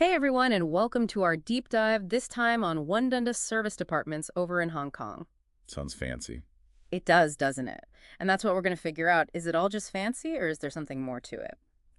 Hey everyone, and welcome to our deep dive, this time on One Dundas Serviced Apartments over in Hong Kong. Sounds fancy. It does, doesn't it? And that's what we're going to figure out. Is it all just fancy, or is there something more to it?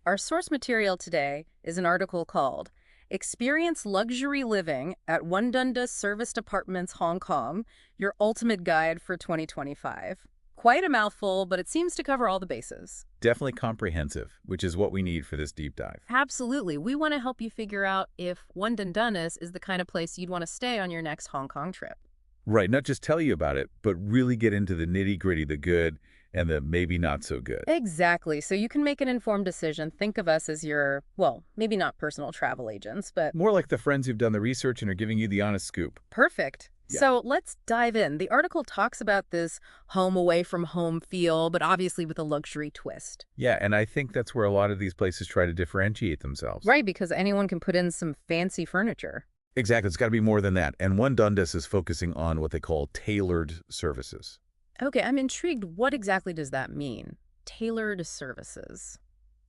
Our source material today is an article called Experience Luxury Living at One Dundas Serviced Apartments, Hong Kong, Your Ultimate Guide for 2025. Quite a mouthful, but it seems to cover all the bases. Definitely comprehensive, which is what we need for this deep dive. Absolutely. We want to help you figure out if One Dundas is the kind of place you'd want to stay on your next Hong Kong trip. Right, not just tell you about it, but really get into the nitty-gritty, the good and the maybe not so good. Exactly. So you can make an informed decision. Think of us as your, well, maybe not personal travel agents, but More like the friends who've done the research and are giving you the honest scoop. perfect. Yeah. So let's dive in. The article talks about this home away from home feel, but obviously with a luxury twist. Yeah, and I think that's where a lot of these places try to differentiate themselves. Right, because anyone can put in some fancy furniture. Exactly, it's got to be more than that. And One Dundas is focusing on what they call tailored services. Okay, I'm intrigued. What exactly does that mean? Tailored services.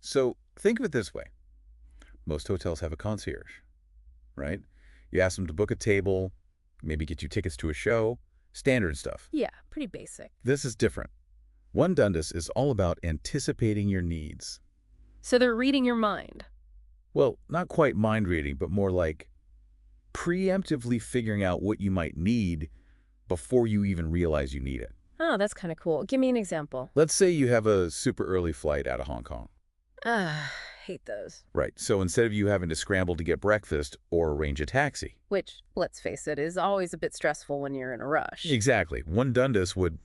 So think of it this way. Most hotels have a concierge, right? You ask them to book a table, maybe get you tickets to a show, standard stuff. Yeah, pretty basic. This is different. One Dundas is all about anticipating your needs. So they're reading your mind. Well, not quite mind reading, but more like preemptively figuring out what you might need before you even realize you need it. Oh, that's kind of cool. Give me an example. Let's say you have a super early flight out of Hong Kong. Ah, hate those. Right, so instead of you having to scramble to get breakfast or arrange a taxi. Which, let's face it, is always a bit stressful when you're in a rush. Exactly. One Dundas would,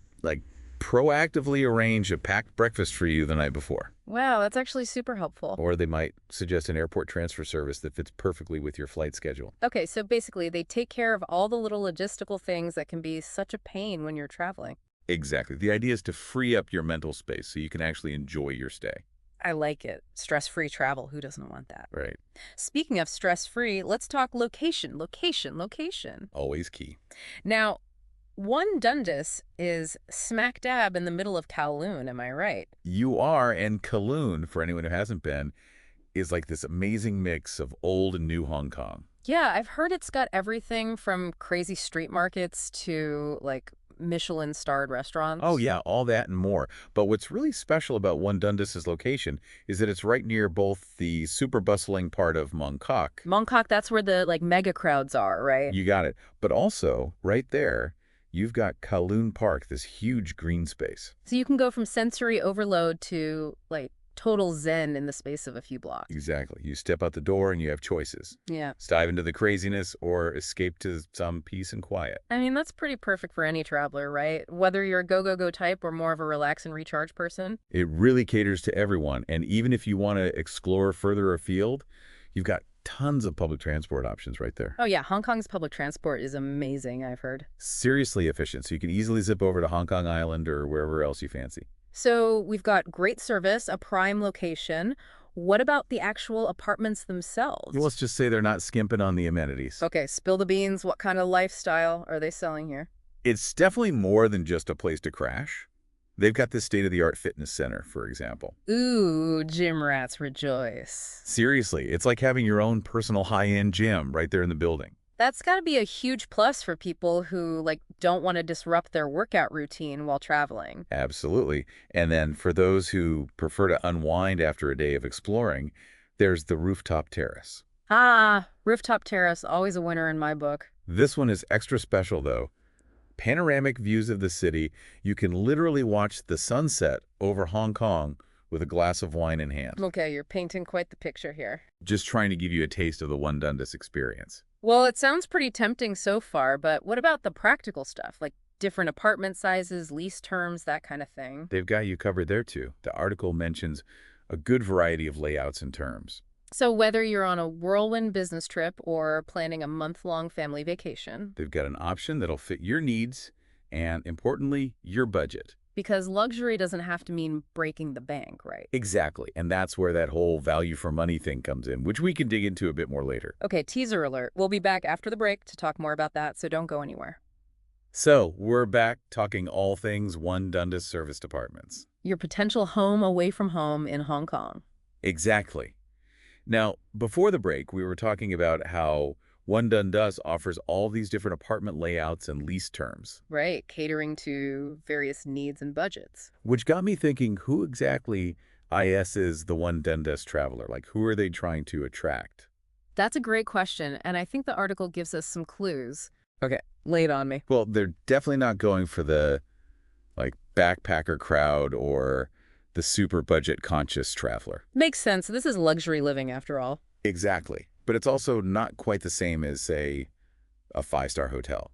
proactively arrange a packed breakfast for you the night before. Wow, that's actually super helpful. Or they might suggest an airport transfer service that fits perfectly with your flight schedule. Okay, so basically they take care of all the little logistical things that can be such a pain when you're traveling. Exactly. The idea is to free up your mental space so you can actually enjoy your stay. I like it. Stress-free travel. Who doesn't want that? Right. Speaking of stress-free, let's talk location. Location. Always key. Now, One Dundas is smack dab in the middle of Kowloon, am I right? You are, and Kowloon, for anyone who hasn't been, is like this amazing mix of old and new Hong Kong. Yeah, I've heard it's got everything from crazy street markets to, like, Michelin-starred restaurants. Oh yeah, all that and more. But what's really special about One Dundas's location is that it's right near both the super bustling part of Mong Kok. Mongkok, that's where the, like, mega crowds are, right? You got it. But also, right there, you've got Kowloon Park, this huge green space. So you can go from sensory overload to, like, total zen in the space of a few blocks. Exactly. You step out the door and you have choices. Yeah. Dive into the craziness or escape to some peace and quiet. I mean, that's pretty perfect for any traveler, right? Whether you're a go type or more of a relax and recharge person. It really caters to everyone. And even if you want to explore further afield, you've got tons of public transport options right there. Oh yeah, Hong Kong's public transport is amazing, I've heard. Seriously efficient, so you can easily zip over to Hong Kong Island or wherever else you fancy. So we've got great service, a prime location. What about the actual apartments themselves? Let's just say they're not skimping on the amenities. Okay, spill the beans. What kind of lifestyle are they selling here? It's definitely more than just a place to crash. They've got this state-of-the-art fitness center, for example. Ooh, gym rats rejoice. Seriously, it's like having your own personal high-end gym right there in the building. That's got to be a huge plus for people who, like, don't want to disrupt their workout routine while traveling. Absolutely. And then for those who prefer to unwind after a day of exploring, there's the rooftop terrace. Ah, rooftop terrace, always a winner in my book. This one is extra special, though. Panoramic views of the city. You can literally watch the sunset over Hong Kong with a glass of wine in hand. Okay, you're painting quite the picture here. Just trying to give you a taste of the One Dundas experience. Well, it sounds pretty tempting so far, but what about the practical stuff, like different apartment sizes, lease terms, that kind of thing? They've got you covered there, too. The article mentions a good variety of layouts and terms. So whether you're on a whirlwind business trip or planning a month-long family vacation, They've got an option that'll fit your needs and, importantly, your budget. because luxury doesn't have to mean breaking the bank, right? Exactly. And that's where that whole value for money thing comes in, which we can dig into a bit more later. Okay, teaser alert. We'll be back after the break to talk more about that, so don't go anywhere. So we're back talking all things One Dundas Serviced Apartments. Your potential home away from home in Hong Kong. Exactly. Now, before the break, we were talking about how One Dundas offers all these different apartment layouts and lease terms, Right, catering to various needs and budgets. which got me thinking, who exactly is the One Dundas traveler? Like, who are they trying to attract? That's a great question, and I think the article gives us some clues. Okay, lay it on me. Well, they're definitely not going for the, like, backpacker crowd or the super budget conscious traveler. Makes sense. This is luxury living after all. Exactly. But it's also not quite the same as, say, a five-star hotel.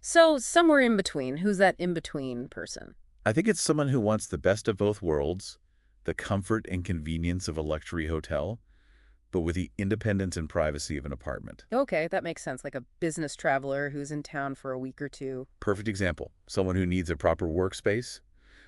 So, somewhere in between. Who's that in between person? I think it's someone who wants the best of both worlds, the comfort and convenience of a luxury hotel, but with the independence and privacy of an apartment. Okay, that makes sense. Like a business traveler who's in town for a week or two. Perfect example. Someone who needs a proper workspace,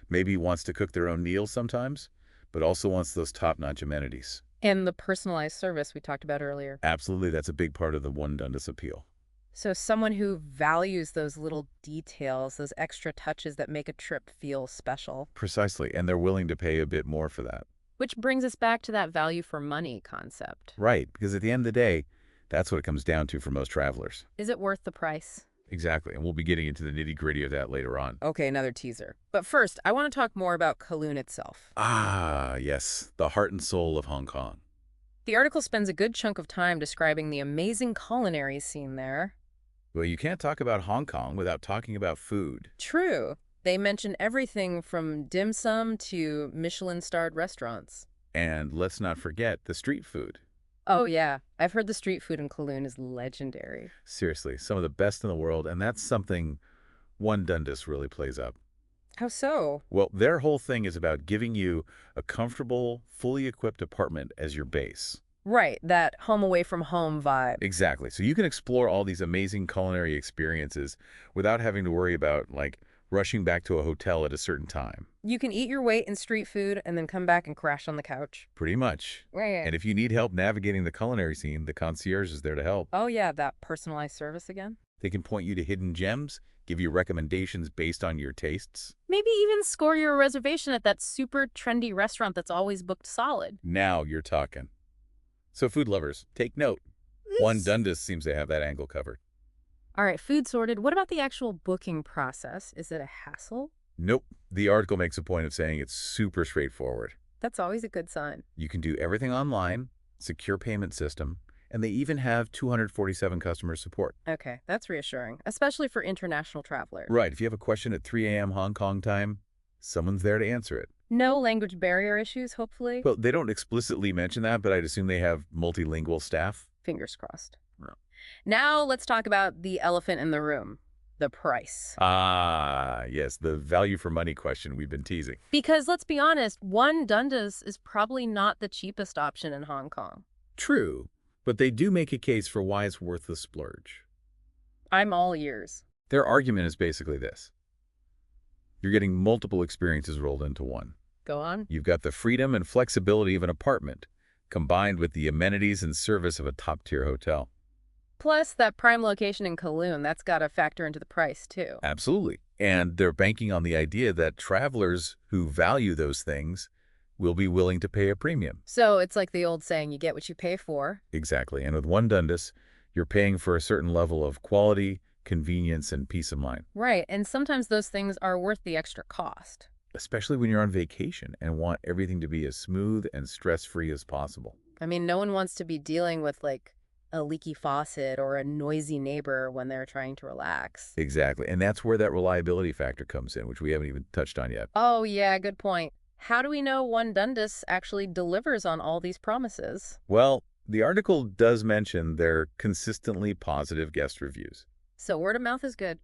maybe wants to cook their own meals sometimes, but also wants those top-notch amenities. And the personalized service we talked about earlier. Absolutely, that's a big part of the One Dundas appeal. So someone who values those little details, those extra touches that make a trip feel special. Precisely, and they're willing to pay a bit more for that. Which brings us back to that value for money concept. Right, because at the end of the day, that's what it comes down to for most travelers. Is it worth the price? Exactly, and we'll be getting into the nitty-gritty of that later on. Okay, another teaser. But first, I want to talk more about Kowloon itself. Ah, yes, the heart and soul of Hong Kong. The article spends a good chunk of time describing the amazing culinary scene there. Well, you can't talk about Hong Kong without talking about food. True. They mention everything from dim sum to Michelin-starred restaurants. And let's not forget the street food. Oh, yeah. I've heard the street food in Kowloon is legendary. Seriously, some of the best in the world, and that's something One Dundas really plays up. How so? Well, their whole thing is about giving you a comfortable, fully equipped apartment as your base. Right, that home away from home vibe. Exactly. So you can explore all these amazing culinary experiences without having to worry about, like, rushing back to a hotel at a certain time. You can eat your weight in street food and then come back and crash on the couch. Pretty much. Right. And if you need help navigating the culinary scene, the concierge is there to help. Oh, yeah, that personalized service again. They can point you to hidden gems, give you recommendations based on your tastes. Maybe even score you a reservation at that super trendy restaurant that's always booked solid. Now you're talking. So food lovers, take note. One Dundas seems to have that angle covered. All right, food sorted. What about the actual booking process? Is it a hassle? Nope. The article makes a point of saying it's super straightforward. That's always a good sign. You can do everything online, secure payment system, and they even have 247 customer support. Okay, that's reassuring, especially for international travelers. Right. If you have a question at 3 a.m. Hong Kong time, someone's there to answer it. No language barrier issues, hopefully? Well, they don't explicitly mention that, but I'd assume they have multilingual staff. Fingers crossed. Yeah. Now let's talk about the elephant in the room, the price. Ah, yes, the value for money question we've been teasing. Because let's be honest, One Dundas is probably not the cheapest option in Hong Kong. True, but they do make a case for why it's worth the splurge. I'm all ears. Their argument is basically this. You're getting multiple experiences rolled into one. Go on. You've got the freedom and flexibility of an apartment, combined with the amenities and service of a top-tier hotel. Plus, that prime location in Kowloon, that's got to factor into the price, too. Absolutely. And they're banking on the idea that travelers who value those things will be willing to pay a premium. So it's like the old saying, you get what you pay for. Exactly. And with One Dundas, you're paying for a certain level of quality, convenience, and peace of mind. Right, and sometimes those things are worth the extra cost. Especially when you're on vacation and want everything to be as smooth and stress-free as possible. I mean, no one wants to be dealing with, like, a leaky faucet or a noisy neighbor when they're trying to relax. Exactly. And that's where that reliability factor comes in, which we haven't even touched on yet. Oh, yeah, good point. How do we know One Dundas actually delivers on all these promises? Well, the article does mention their consistently positive guest reviews. So word of mouth is good.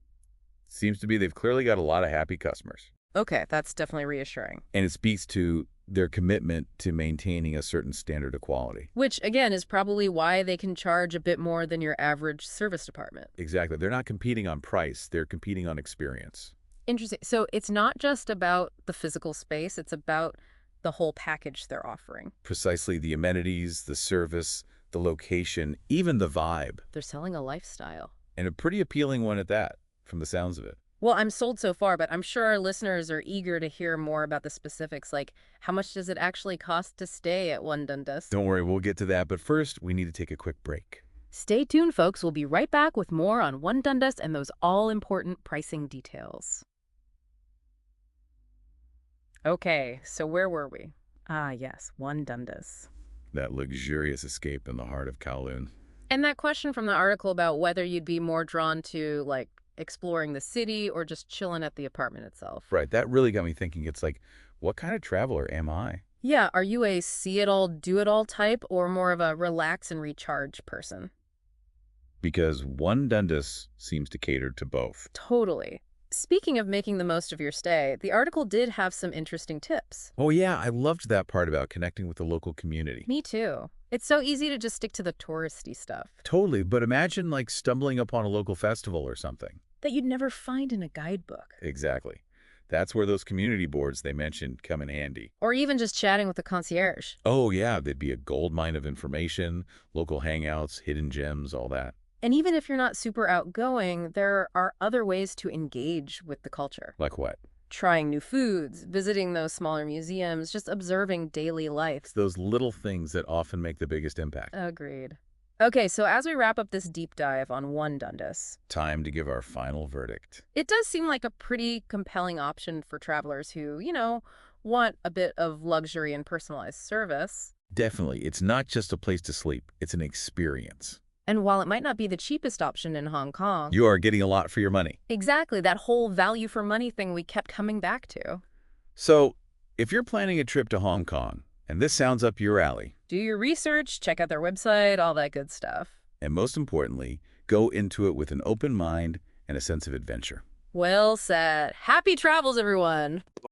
Seems to be they've clearly got a lot of happy customers. Okay, that's definitely reassuring. And it speaks to their commitment to maintaining a certain standard of quality. Which, again, is probably why they can charge a bit more than your average serviced apartment. Exactly. They're not competing on price. They're competing on experience. Interesting. So it's not just about the physical space. It's about the whole package they're offering. Precisely the amenities, the service, the location, even the vibe. They're selling a lifestyle. And a pretty appealing one at that, from the sounds of it. Well, I'm sold so far, but I'm sure our listeners are eager to hear more about the specifics, like how much does it actually cost to stay at One Dundas? Don't worry, we'll get to that, but first, we need to take a quick break. Stay tuned, folks. We'll be right back with more on One Dundas and those all-important pricing details. Okay, so where were we? Ah, yes, One Dundas. That luxurious escape in the heart of Kowloon. And that question from the article about whether you'd be more drawn to, like, exploring the city or just chilling at the apartment itself. Right, that really got me thinking. It's like, what kind of traveler am I? Yeah, are you a see-it-all, do-it-all type or more of a relax and recharge person? Because One Dundas seems to cater to both. Totally. Speaking of making the most of your stay, the article did have some interesting tips. Oh yeah, I loved that part about connecting with the local community. Me too. It's so easy to just stick to the touristy stuff Totally, but imagine like stumbling upon a local festival or something. that you'd never find in a guidebook. Exactly. That's where those community boards they mentioned come in handy. Or even just chatting with the concierge. Oh yeah, there'd be a gold mine of information, local hangouts, hidden gems, all that. And even if you're not super outgoing, there are other ways to engage with the culture. Like what? Trying new foods, visiting those smaller museums, just observing daily It's life. those little things that often make the biggest impact. Agreed. Okay, so as we wrap up this deep dive on One Dundas, Time to give our final verdict. it does seem like a pretty compelling option for travelers who, want a bit of luxury and personalized service. Definitely, it's not just a place to sleep, it's an experience. And while it might not be the cheapest option in Hong Kong, You are getting a lot for your money. exactly that whole value for money thing we kept coming back to. So, if you're planning a trip to Hong Kong, and this sounds up your alley, Do your research, check out their website, all that good stuff. and most importantly, go into it with an open mind and a sense of adventure. Well said. Happy travels, everyone.